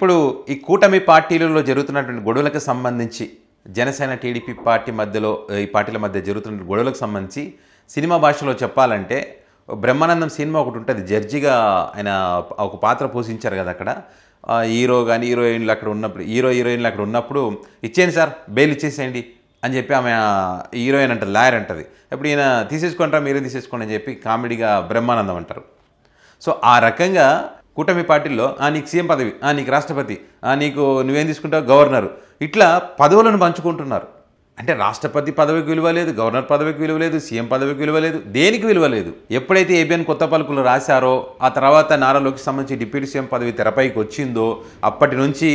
ఇప్పుడు ఈ కూటమి పార్టీలలో జరుగుతున్నటువంటి గొడవలకు సంబంధించి జనసేన టీడీపీ పార్టీ మధ్యలో ఈ పార్టీల మధ్య జరుగుతున్న గొడవలకు సంబంధించి సినిమా భాషలో చెప్పాలంటే బ్రహ్మానందం సినిమా ఒకటి ఉంటుంది. జడ్జిగా ఆయన ఒక పాత్ర పోషించారు కదా అక్కడ. హీరో కానీ హీరోయిన్లు అక్కడ ఉన్నప్పుడు హీరోయిన్లు అక్కడ ఉన్నప్పుడు ఇచ్చేయండి సార్, బెయిల్ ఇచ్చేసేయండి అని చెప్పి ఆమె హీరోయిన్ అంటారు, లాయర్ అంటుంది. ఇప్పుడు ఈయన తీసేసుకుంటారా, మీరే తీసేసుకోండి అని చెప్పి కామెడీగా బ్రహ్మానందం అంటారు. సో ఆ రకంగా కూటమి పార్టీల్లో నీకు సీఎం పదవి, నీకు రాష్ట్రపతి, నీకు నువ్వేం తీసుకుంటావు గవర్నరు, ఇట్లా పదవులను పంచుకుంటున్నారు. అంటే రాష్ట్రపతి పదవికి విలువ లేదు, గవర్నర్ పదవికి విలువ లేదు, సీఎం పదవికి విలువ లేదు, దేనికి విలువ లేదు. ఎప్పుడైతే ఏబిఎన్ కొత్త పలుకులు రాశారో ఆ తర్వాత నారా లోకేష్ సంబంధించి డిప్యూటీ సీఎం పదవి తెరపైకి వచ్చిందో అప్పటి నుంచి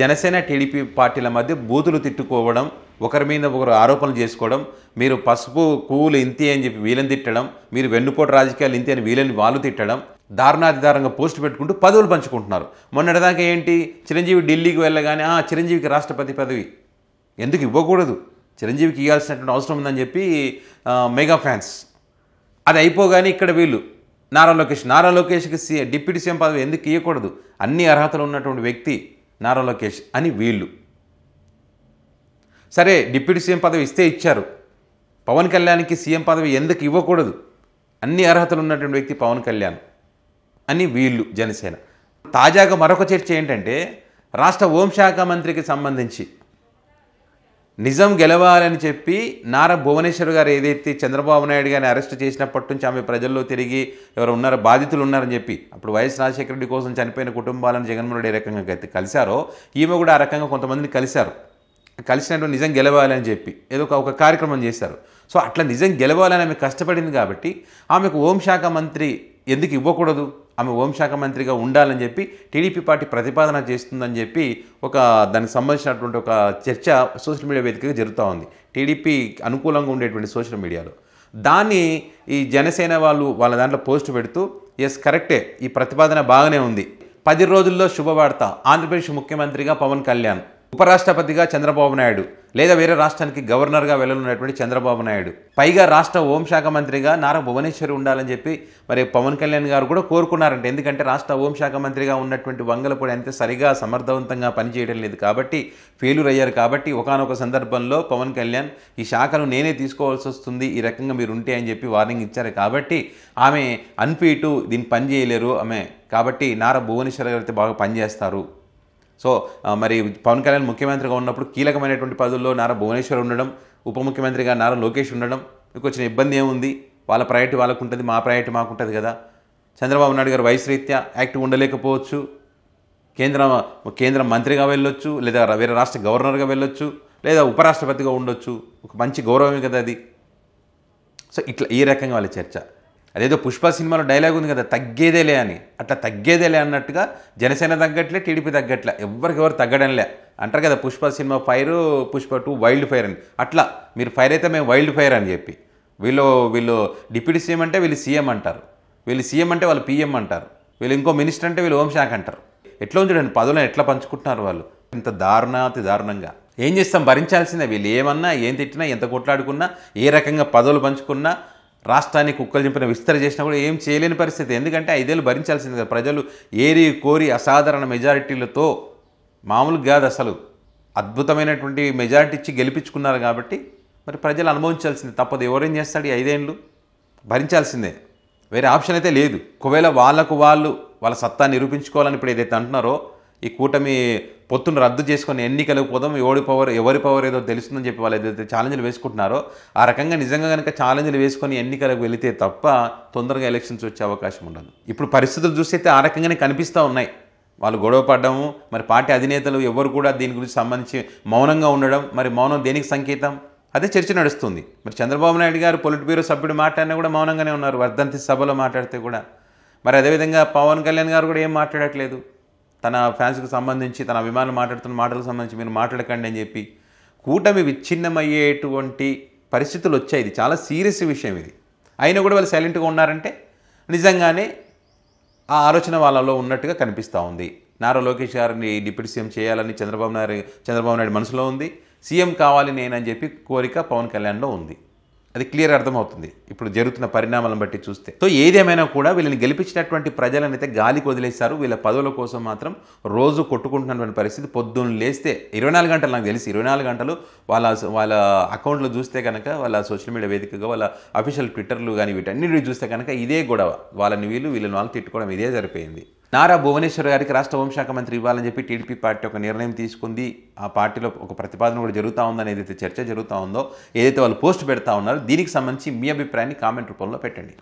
జనసేన టీడీపీ పార్టీల మధ్య బూతులు తిట్టుకోవడం, ఒకరి మీద ఒకరు ఆరోపణలు చేసుకోవడం, మీరు పసుపు పువ్వులు ఇంతే అని చెప్పి వీళ్ళని తిట్టడం, మీరు వెన్నుపోటు రాజకీయాలు ఇంతే అని వీళ్ళని వాళ్ళు తిట్టడం, దారుణాతిదారంగా పోస్టు పెట్టుకుంటూ పదవులు పంచుకుంటున్నారు. మొన్నటిదాకా ఏంటి, చిరంజీవి ఢిల్లీకి వెళ్ళగానే చిరంజీవికి రాష్ట్రపతి పదవి ఎందుకు ఇవ్వకూడదు, చిరంజీవికి ఇవ్వాల్సినటువంటి అవసరం ఉందని చెప్పి మెగా ఫ్యాన్స్. అది అయిపోగానే ఇక్కడ వీళ్ళు నారా లోకేష్కి డిప్యూటీ సీఎం పదవి ఎందుకు ఇవ్వకూడదు, అన్ని అర్హతలు ఉన్నటువంటి వ్యక్తి నారా లోకేష్ అని వీళ్ళు. సరే డిప్యూటీ సీఎం పదవి ఇస్తే ఇచ్చారు, పవన్ కళ్యాణ్కి సీఎం పదవి ఎందుకు ఇవ్వకూడదు, అన్ని అర్హతలు ఉన్నటువంటి వ్యక్తి పవన్ కళ్యాణ్ అని వీళ్ళు జనసేన. తాజాగా మరొక చర్చ ఏంటంటే రాష్ట్ర హోంశాఖ మంత్రికి సంబంధించి నిజం గెలవాలని చెప్పి నారా భువనేశ్వర్ గారు ఏదైతే చంద్రబాబు నాయుడు గారిని అరెస్ట్ చేసినప్పటి నుంచి ఆమె ప్రజల్లో తిరిగి ఎవరు ఉన్నారో బాధితులు ఉన్నారని చెప్పి అప్పుడు వైఎస్ రాజశేఖర రెడ్డి కోసం చనిపోయిన కుటుంబాలను జగన్మోహన్ రెడ్డి ఏ రకంగా కలిశారో ఈమె కూడా ఆ రకంగా కొంతమందిని కలిసినట్టు నిజం గెలవాలని చెప్పి ఏదో ఒక కార్యక్రమం చేశారు. సో అట్లా నిజం గెలవాలని ఆమె కష్టపడింది కాబట్టి ఆమెకు హోంశాఖ మంత్రి ఎందుకు ఇవ్వకూడదు, ఆమె హోంశాఖ మంత్రిగా ఉండాలని చెప్పి టీడీపీ పార్టీ ప్రతిపాదన చేస్తుందని చెప్పి దానికి సంబంధించినటువంటి ఒక చర్చ సోషల్ మీడియా వేదికగా జరుగుతూ ఉంది, టీడీపీ అనుకూలంగా ఉండేటువంటి సోషల్ మీడియాలో. దాన్ని ఈ జనసేన వాళ్ళ దాంట్లో పోస్ట్ పెడుతూ ఎస్ కరెక్టే, ఈ ప్రతిపాదన బాగానే ఉంది, 10 రోజుల్లో శుభవార్త, ఆంధ్రప్రదేశ్ ముఖ్యమంత్రిగా పవన్ కళ్యాణ్, ఉపరాష్ట్రపతిగా చంద్రబాబు నాయుడు లేదా వేరే రాష్ట్రానికి గవర్నర్గా వెళ్ళనున్నటువంటి చంద్రబాబు నాయుడు, పైగా రాష్ట్ర హోంశాఖ మంత్రిగా నారా భువనేశ్వరి ఉండాలని చెప్పి మరి పవన్ కళ్యాణ్ గారు కూడా కోరుకున్నారంటే. ఎందుకంటే రాష్ట్ర హోంశాఖ మంత్రిగా ఉన్నటువంటి వంగలపూడి అంతే సరిగా సమర్థవంతంగా పనిచేయడం లేదు కాబట్టి ఫెయిల్యూర్ అయ్యారు. కాబట్టి ఒకానొక సందర్భంలో పవన్ కళ్యాణ్ ఈ శాఖను నేనే తీసుకోవాల్సి వస్తుంది, ఈ రకంగా మీరు ఉంటే అని చెప్పి వార్నింగ్ ఇచ్చారు. కాబట్టి ఆమె అన్ఫిట్, దీన్ని పని చేయలేరు ఆమె, కాబట్టి నారా భువనేశ్వర్ గారు అయితే బాగా పనిచేస్తారు. సో మరి పవన్ కళ్యాణ్ ముఖ్యమంత్రిగా ఉన్నప్పుడు కీలకమైనటువంటి పదవుల్లో నారా భువనేశ్వర్ ఉండడం, ఉప ముఖ్యమంత్రిగా నారా లోకేష్ ఉండడం, మీకు వచ్చిన ఇబ్బంది ఏముంది, వాళ్ళ ప్రయారిటీ వాళ్ళకు ఉంటుంది, మా ప్రయారిటీ మాకు ఉంటుంది కదా. చంద్రబాబు నాయుడు గారు వయసు రీత్యా యాక్టివ్ ఉండలేకపోవచ్చు, కేంద్ర మంత్రిగా వెళ్ళొచ్చు, లేదా వేరే రాష్ట్ర గవర్నర్గా వెళ్ళొచ్చు, లేదా ఉపరాష్ట్రపతిగా ఉండొచ్చు, ఒక మంచి గౌరవమే కదా అది. సో ఇట్లా ఈ రకంగా వాళ్ళ చర్చ. అదేదో పుష్ప సినిమాలో డైలాగ్ ఉంది కదా, తగ్గేదేలే అని, అట్లా తగ్గేదేలే అన్నట్టుగా జనసేన తగ్గట్లే, టీడీపీ తగ్గట్లే, ఎవరు తగ్గడంలే అంటారు కదా. Pushpa cinema fire, Pushpa 2 wild fire అని, అట్లా మీరు ఫైర్ అయితే మేము వైల్డ్ ఫైర్ అని చెప్పి వీళ్ళు డిప్యూటీ సీఎం అంటే వీళ్ళు సీఎం అంటారు, వీళ్ళు సీఎం అంటే వాళ్ళు పీఎం అంటారు, వీళ్ళు ఇంకో మినిస్టర్ అంటే వీళ్ళు హోంశాఖ అంటారు. ఎట్లా చూడండి పదవులను ఎట్లా పంచుకుంటున్నారు వాళ్ళు, ఇంత దారుణంగా. ఏం చేస్తాం, భరించాల్సిందే. వీళ్ళు ఏమన్నా ఏం తిట్టినా ఎంత కొట్లాడుకున్నా ఏ రకంగా పదవులు పంచుకున్నా రాష్ట్రాన్ని కుక్కలు చింపిన విస్తర చేసినా కూడా ఏం చేయలేని పరిస్థితి. ఎందుకంటే 5 ఏళ్ళు భరించాల్సింది కదా. ప్రజలు ఏరి కోరి అసాధారణ మెజారిటీలతో, మామూలుగా కాదు అసలు, అద్భుతమైనటువంటి మెజారిటీ ఇచ్చి గెలిపించుకున్నారు కాబట్టి మరి ప్రజలు అనుభవించాల్సిందే, తప్పదు. ఎవరేం చేస్తాడు, ఈ 5 ఏళ్ళు భరించాల్సిందే, వేరే ఆప్షన్ అయితే లేదు. ఒకవేళ వాళ్ళ సత్తా నిరూపించుకోవాలని ఇప్పుడు ఏదైతే అంటున్నారో, ఈ కూటమి పొత్తును రద్దు చేసుకొని ఎన్నికలకు పోదాం, ఎవరి పవర్ ఏదో తెలుస్తుందని చెప్పి వాళ్ళు ఏదైతే ఛాలెంజ్లు వేసుకుంటున్నారో ఆ రకంగా నిజంగా కనుక ఛాలెంజ్లు వేసుకొని ఎన్నికలకు వెళితే తప్ప తొందరగా ఎలక్షన్స్ వచ్చే అవకాశం ఉండదు. ఇప్పుడు పరిస్థితులు చూస్తే ఆ రకంగానే కనిపిస్తూ ఉన్నాయి. వాళ్ళు గొడవ పడ్డము, మరి పార్టీ అధినేతలు ఎవరు కూడా దీని గురించి సంబంధించి మౌనంగా ఉండడం, మరి మౌనం దేనికి సంకేతం, అదే చర్చ నడుస్తుంది. మరి చంద్రబాబు నాయుడు గారు పొలిట్ బ్యూరో సభ్యుడు మాట్లాడినా కూడా మౌనంగానే ఉన్నారు, వర్ధంతి సభలో మాట్లాడితే కూడా. మరి అదేవిధంగా పవన్ కళ్యాణ్ గారు కూడా ఏం మాట్లాడట్లేదు, తన ఫ్యాన్స్కి సంబంధించి తన అభిమానులు మాట్లాడుతున్న మాటలకు సంబంధించి మీరు మాట్లాడకండి అని చెప్పి. కూటమి విచ్ఛిన్నమయ్యేటువంటి పరిస్థితులు వచ్చాయి, ఇది చాలా సీరియస్ విషయం ఇది. అయినా కూడా వాళ్ళు సైలెంట్గా ఉన్నారంటే నిజంగానే ఆ ఆలోచన వాళ్ళలో ఉన్నట్టుగా కనిపిస్తూ ఉంది. నారా లోకేష్ గారిని డిప్యూటీ సీఎం చేయాలని చంద్రబాబు నాయుడు మనసులో ఉంది, సీఎం కావాలి నేనని చెప్పి కోరిక పవన్ కళ్యాణ్లో ఉంది. అది క్లియర్ అర్థమవుతుంది ఇప్పుడు జరుగుతున్న పరిణామాలను బట్టి చూస్తే. సో ఏదేమైనా కూడా వీళ్ళని గెలిపించినటువంటి ప్రజలనైతే గాలికి వదిలేస్తారు. వీళ్ళ పదవుల కోసం మాత్రం రోజు కొట్టుకుంటున్నటువంటి పరిస్థితి. పొద్దున్న లేస్తే 24 గంటలు, నాకు తెలిసి 24 గంటలు వాళ్ళ అకౌంట్లో చూస్తే కనుక, వాళ్ళ సోషల్ మీడియా వేదికగా వాళ్ళ అఫీషియల్ ట్విట్టర్లు కానీ వీటన్నిటి చూస్తే కనుక ఇదే గొడవ. వీళ్ళని వాళ్ళు తిట్టుకోవడం ఇదే సరిపోయింది. నారా భువనేశ్వర్ గారికి రాష్ట్ర హోంశాఖ మంత్రి ఇవ్వాలని చెప్పి టీడీపీ పార్టీ ఒక నిర్ణయం తీసుకుంది. ఆ పార్టీలో ఒక ప్రతిపాదన కూడా జరుగుతూ ఉందని ఏదైతే చర్చ జరుగుతూ ఉందో, ఏదైతే వాళ్ళు పోస్ట్ పెడతా ఉన్నారో, దీనికి సంబంధించి మీ అభిప్రాయాన్ని కామెంట్ రూపంలో పెట్టండి.